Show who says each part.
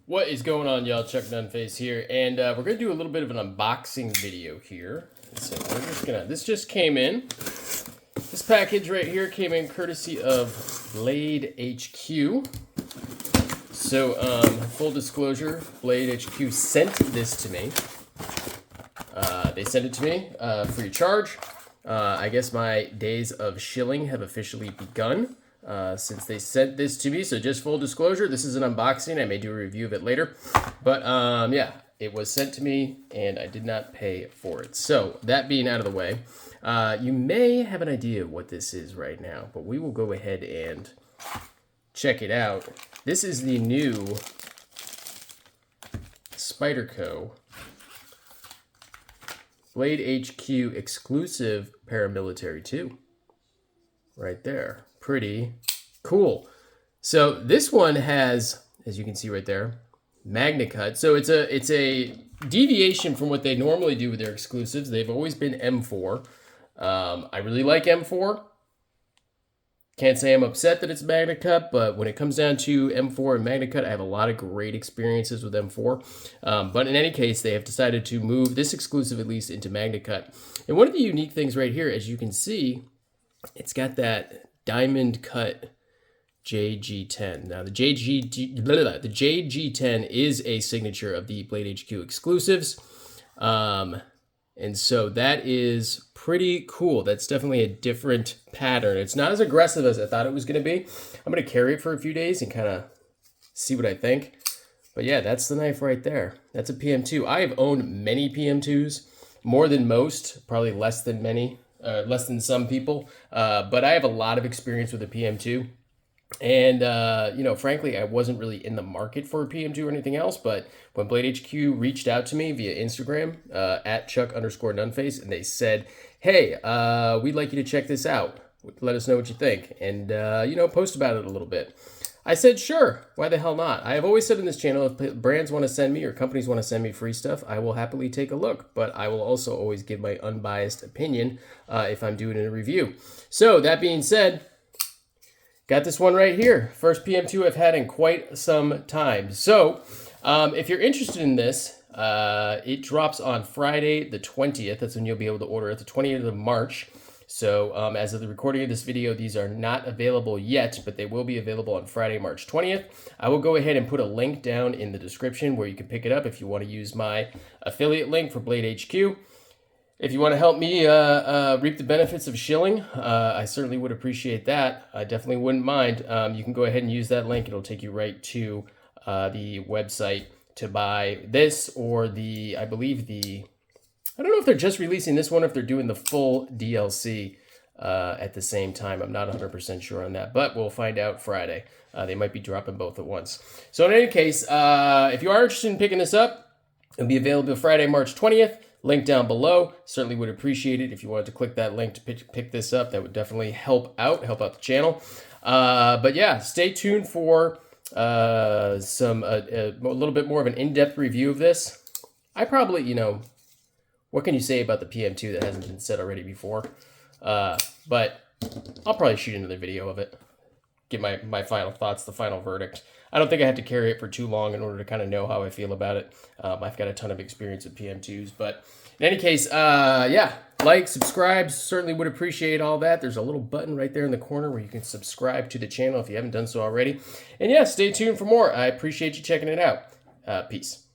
Speaker 1: What is going on, y'all? Chuck Nunface here, and we're gonna do a little bit of an unboxing video here. So we're just gonna. This just came in. This package right here came in courtesy of Blade HQ. So full disclosure, Blade HQ sent this to me. They sent it to me free of charge. I guess my days of shilling have officially begun. Since they sent this to me. So just full disclosure, this is an unboxing. I may do a review of it later. But yeah, it was sent to me and I did not pay for it. So that being out of the way, you may have an idea what this is right now, but we will go ahead and check it out. This is the new Spyderco Blade HQ Exclusive Paramilitary 2. Right there. Pretty cool. So this one has, as you can see right there, MAGNACUT. So it's a deviation from what they normally do with their exclusives. They've always been M4. I really like M4. Can't say I'm upset that it's MAGNACUT, but when it comes down to M4 and MAGNACUT, I have a lot of great experiences with M4. But in any case, they have decided to move this exclusive at least into MAGNACUT. And one of the unique things right here, as you can see, it's got that diamond cut JG10. Now the JG10 is a signature of the Blade HQ exclusives. And so that is pretty cool. That's definitely a different pattern. It's not as aggressive as I thought it was going to be. I'm going to carry it for a few days and kind of see what I think. But yeah, that's the knife right there. That's a PM2. I have owned many PM2s, more than most, probably less than many. Less than some people, but I have a lot of experience with a PM2, and you know, frankly, I wasn't really in the market for a PM2 or anything else, but when Blade HQ reached out to me via Instagram, at Chuck_Nunface, and they said, hey, we'd like you to check this out, let us know what you think, and you know, post about it a little bit. I said, sure, why the hell not? I have always said in this channel, if brands want to send me or companies want to send me free stuff, I will happily take a look, but I will also always give my unbiased opinion if I'm doing a review. So that being said, got this one right here. First PM2 I've had in quite some time. So if you're interested in this, it drops on Friday the 20th. That's when you'll be able to order it, the 20th of March. So as of the recording of this video, these are not available yet, but they will be available on Friday, March 20th. I will go ahead and put a link down in the description where you can pick it up if you want to use my affiliate link for Blade HQ. If you want to help me reap the benefits of shilling, I certainly would appreciate that. I definitely wouldn't mind. You can go ahead and use that link. It'll take you right to the website to buy this or the, I believe the... I don't know if they're just releasing this one, or if they're doing the full DLC at the same time. I'm not 100% sure on that, but we'll find out Friday. They might be dropping both at once. So in any case, if you are interested in picking this up, it'll be available Friday, March 20th. Link down below. Certainly would appreciate it if you wanted to click that link to pick this up. That would definitely help out the channel. But yeah, stay tuned for a little bit more of an in-depth review of this. I probably, you know, what can you say about the PM2 that hasn't been said already before? But I'll probably shoot another video of it. Give my final thoughts, the final verdict. I don't think I have to carry it for too long in order to kind of know how I feel about it. I've got a ton of experience with PM2s. But in any case, yeah, like, subscribe. Certainly would appreciate all that. There's a little button right there in the corner where you can subscribe to the channel if you haven't done so already. And yeah, stay tuned for more. I appreciate you checking it out. Peace.